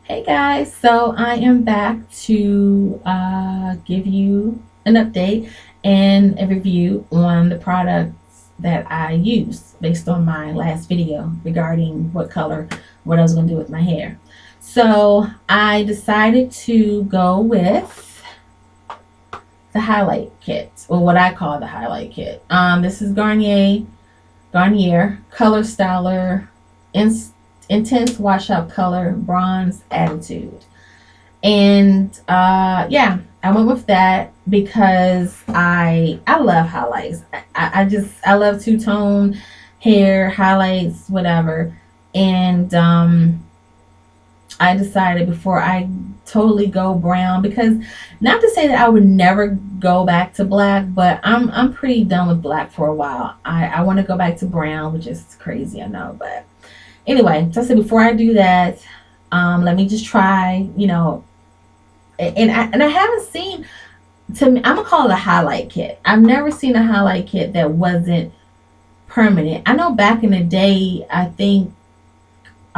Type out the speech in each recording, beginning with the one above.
Hey guys, so I am back to give you an update and a review on the products that I use based on my last video regarding what I was going to do with my hair. So I decided to go with the highlight kit, or what I call the highlight kit. This is Garnier Color Styler Intense Washout Color Bronze Attitude. And yeah, I went with that because I love highlights. I love two tone hair highlights, whatever. And I decided before I totally go brown, because not to say that I would never go back to black, but I'm pretty done with black for a while. I want to go back to brown, which is crazy, I know, but anyway, so I said before I do that, let me just try, and I haven't seen, to me, I'm gonna call it a highlight kit. I've never seen a highlight kit that wasn't permanent. I know back in the day, I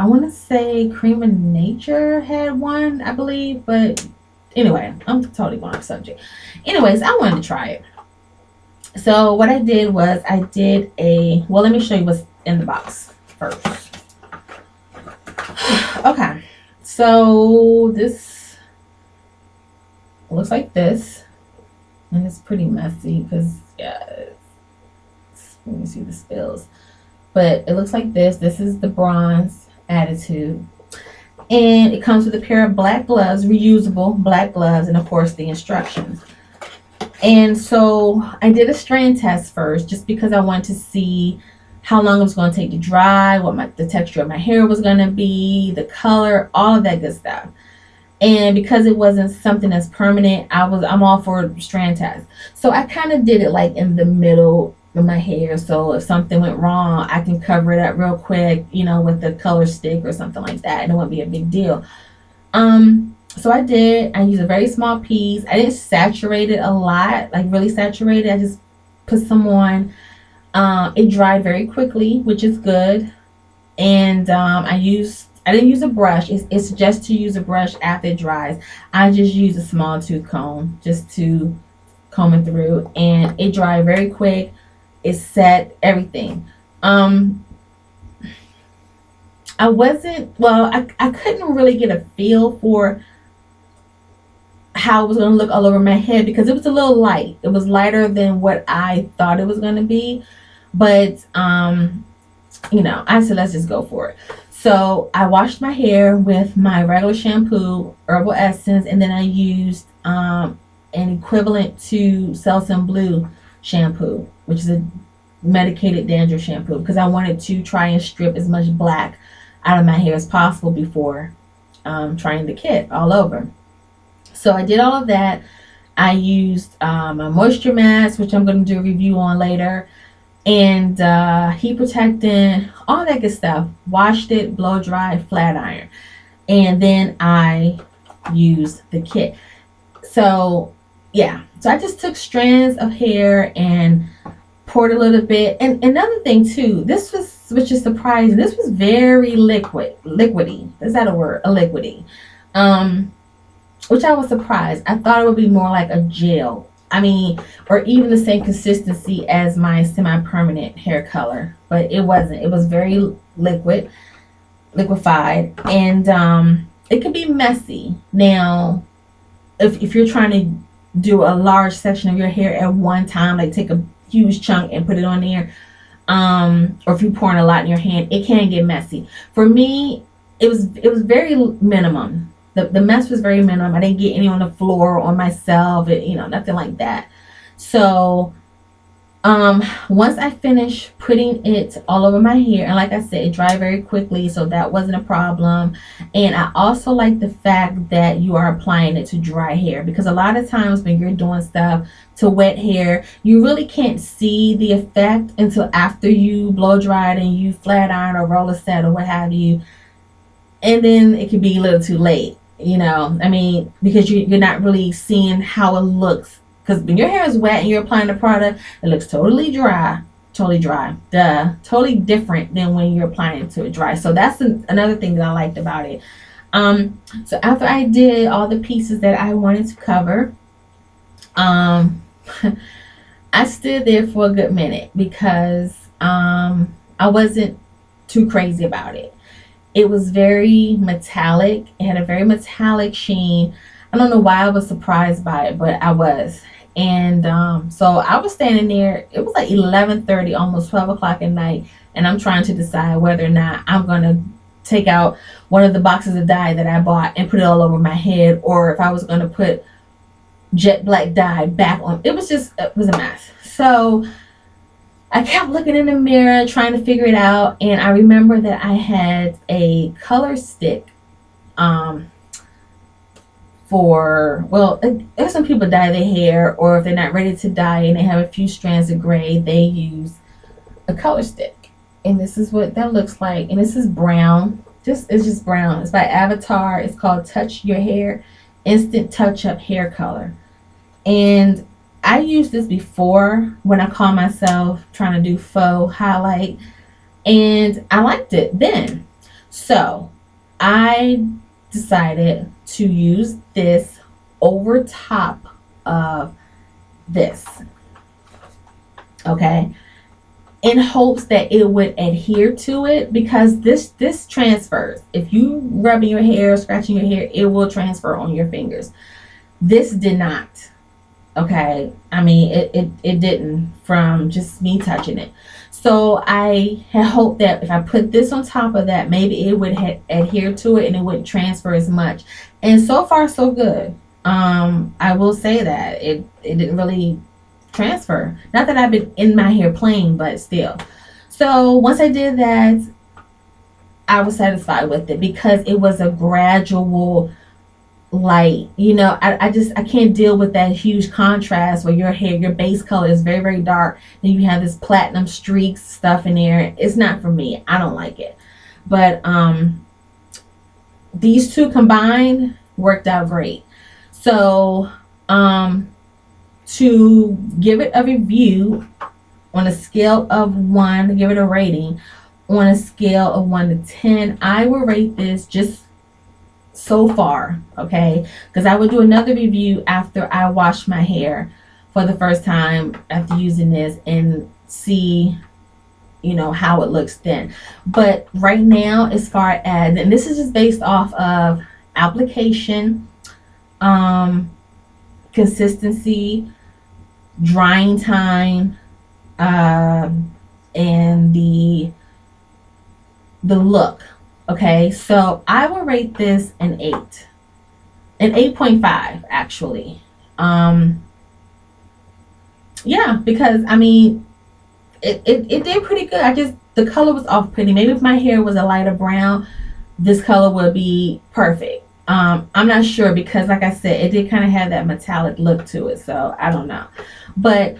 want to say Cream of Nature had one, I believe, but anyway, I'm totally going off subject. Anyways, I wanted to try it. So what I did was let me show you what's in the box first. Okay, so this looks like this, and it's pretty messy because, yeah, let me see the spills. But it looks like this. This is the bronze attitude. And it comes with a pair of black gloves, reusable black gloves, and of course the instructions. And so I did a strand test first just because I wanted to see how long it was going to take to dry, the texture of my hair was going to be, the color, all of that good stuff. And because it wasn't something that's permanent, I'm all for strand test. So I kind of did it like in the middle of my hair. So if something went wrong, I can cover it up real quick, with the color stick or something like that, and it won't be a big deal. So I used a very small piece. I didn't saturate it a lot, like really saturate it. I just put some on. It dried very quickly, which is good. And I didn't use a brush. It's suggested to use a brush after it dries. I just use a small tooth comb just to comb it through, and it dried very quick. It set everything. I couldn't really get a feel for how it was going to look all over my head because it was a little light. It was lighter than what I thought it was going to be. But, I said, let's just go for it. So I washed my hair with my regular shampoo, herbal essence, and then I used an equivalent to Selsun Blue shampoo, which is a medicated dandruff shampoo, because I wanted to try and strip as much black out of my hair as possible before trying the kit all over. So I did all of that. I used my moisture mask, which I'm going to do a review on later, and heat protectant, all that good stuff. Washed it, blow dried, flat iron, and then I used the kit. So yeah, so I just took strands of hair and poured a little bit. And another thing too, which is surprising, this was very liquidy. Is that a word? A liquidy. Which I was surprised. I thought it would be more like a gel. Or even the same consistency as my semi-permanent hair color, but it wasn't. It was very liquefied, and it could be messy. Now, if you're trying to do a large section of your hair at one time, like take a huge chunk and put it on there, or if you're pouring a lot in your hand, it can get messy. For me, it was very minimum. The mess was very minimum. I didn't get any on the floor or on myself, nothing like that. So once I finished putting it all over my hair, and like I said, it dried very quickly, so that wasn't a problem. And I also like the fact that you are applying it to dry hair, because a lot of times when you're doing stuff to wet hair, you really can't see the effect until after you blow dried and you flat iron or roller set or what have you, and then it can be a little too late. Because you're not really seeing how it looks. Because when your hair is wet and you're applying the product, it looks totally dry. Totally different than when you're applying it to it dry. So that's another thing that I liked about it. So after I did all the pieces that I wanted to cover, um, I stood there for a good minute because I wasn't too crazy about it. It was very metallic. It had a very metallic sheen. I don't know why I was surprised by it, but I was. And so I was standing there. It was like 11:30, almost 12 o'clock at night, and I'm trying to decide whether or not I'm gonna take out one of the boxes of dye that I bought and put it all over my head, or if I was gonna put jet black dye back on. It was a mess. So I kept looking in the mirror trying to figure it out, and I remember that I had a color stick um for, well, if some people dye their hair, or if they're not ready to dye and they have a few strands of gray, they use a color stick. And this is what that looks like. And this is brown. It's just brown. It's by Avatar. It's called Touch Your Hair Instant Touch Up Hair Color. And I used this before when I call myself trying to do faux highlight, and I liked it then. So I decided to use this over top of this, okay, in hopes that it would adhere to it, because this transfers. If you rubbing your hair, scratching your hair, it will transfer on your fingers. This did not. Okay, I mean it didn't, from just me touching it. So I had hoped that if I put this on top of that, maybe it would adhere to it and it wouldn't transfer as much. And so far so good. I will say that it didn't really transfer. Not that I've been in my hair plain, but still. So once I did that, I was satisfied with it because it was a gradual light. I can't deal with that huge contrast where your hair, your base color is very, very dark, and you have this platinum streaks stuff in there. It's not for me. I don't like it. But these two combined worked out great. So to give it a review on a scale of 1, give it a rating on a scale of 1 to 10, I will rate this just so far, okay, because I would do another review after I wash my hair for the first time after using this and see how it looks then. But right now, as far as, and this is just based off of application, consistency, drying time, and the look. Okay, so I will rate this an 8, an 8.5 actually. Yeah, because I mean, it did pretty good. The color was off putting. Maybe if my hair was a lighter brown, this color would be perfect. I'm not sure, because like I said, it did kind of have that metallic look to it, so I don't know. But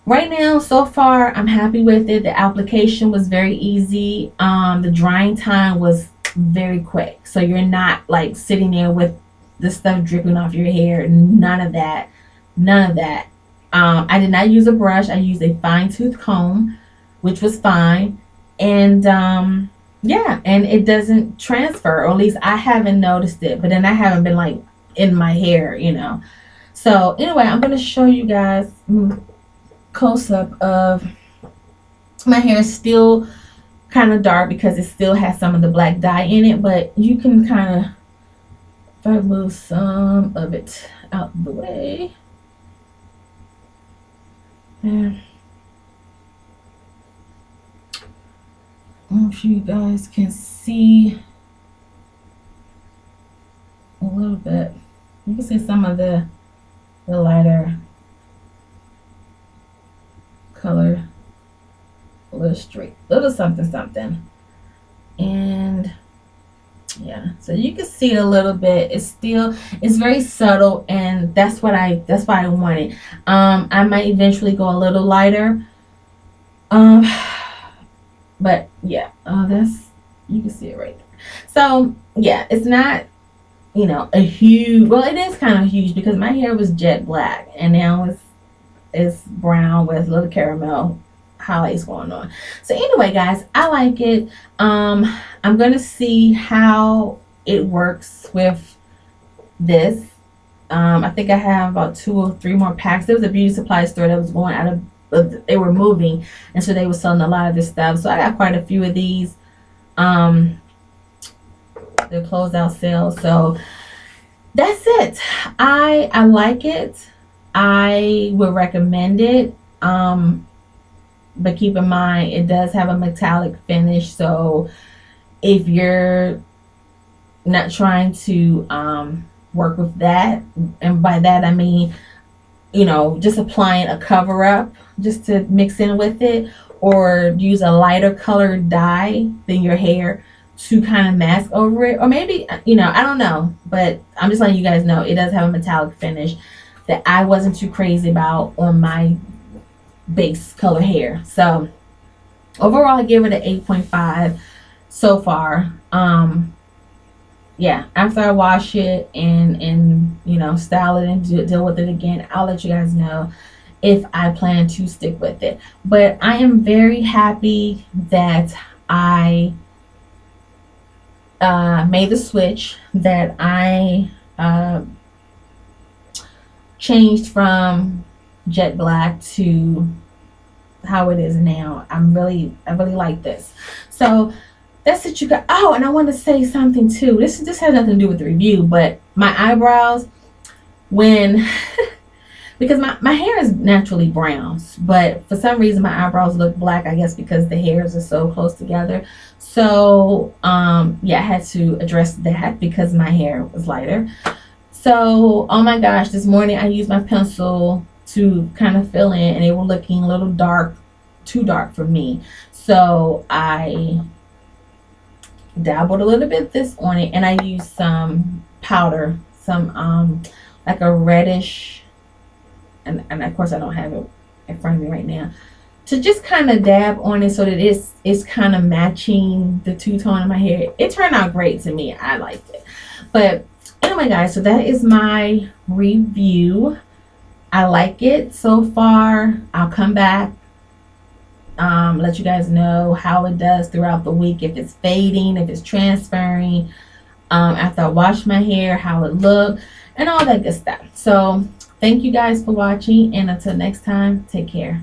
right now, so far, I'm happy with it. The application was very easy. The drying time was very quick. So you're not like sitting there with the stuff dripping off your hair. None of that. None of that. I did not use a brush. I used a fine tooth comb, which was fine. And yeah, and it doesn't transfer, or at least I haven't noticed it. But then I haven't been like in my hair. So anyway, I'm going to show you guys close up of my hair. Is still kind of dark because it still has some of the black dye in it, but you can kind of, if I move some of it out the way, and I don't know if you guys can see a little bit. You can see some of the lighter color, a little straight, little something, and yeah, so you can see it a little bit. It's very subtle, and that's why I wanted. I might eventually go a little lighter, but yeah, that's, you can see it right there. So yeah, it's not a huge, well, it is kind of huge because my hair was jet black and now it's brown with little caramel highlights going on. So anyway, guys, I like it. I'm gonna see how it works with this. I think I have about 2 or 3 more packs. There was a beauty supply store that was going out of, they were moving, and so they were selling a lot of this stuff. So I got quite a few of these. Their closeout sales. So that's it. I like it. I would recommend it. But keep in mind it does have a metallic finish. So if you're not trying to work with that, and by that I mean, just applying a cover up just to mix in with it, or use a lighter colored dye than your hair to kind of mask over it, or maybe, I don't know, but I'm just letting you guys know it does have a metallic finish that I wasn't too crazy about on my base color hair. So overall I give it an 8.5 so far. Yeah, after I wash it and style it and deal with it again, I'll let you guys know if I plan to stick with it. But I am very happy that I made the switch, that I changed from jet black to how it is now. I really like this. So that's it, you got. Oh, and I want to say something too. This has nothing to do with the review, but my eyebrows, when because my hair is naturally brown, but for some reason my eyebrows look black, I guess because the hairs are so close together. So yeah, I had to address that because my hair was lighter. So oh my gosh, this morning I used my pencil to kind of fill in, and they were looking a little dark, too dark for me. So I dabbled a little bit this on it, and I used some powder, some like a reddish, and of course I don't have it in front of me right now, to just kind of dab on it so that it's kind of matching the two-tone of my hair. It turned out great to me. I liked it. But anyway guys, so that is my review. I like it so far. I'll come back, let you guys know how it does throughout the week, if it's fading, if it's transferring, after I wash my hair, how it look, and all that good stuff. So thank you guys for watching, and until next time, take care.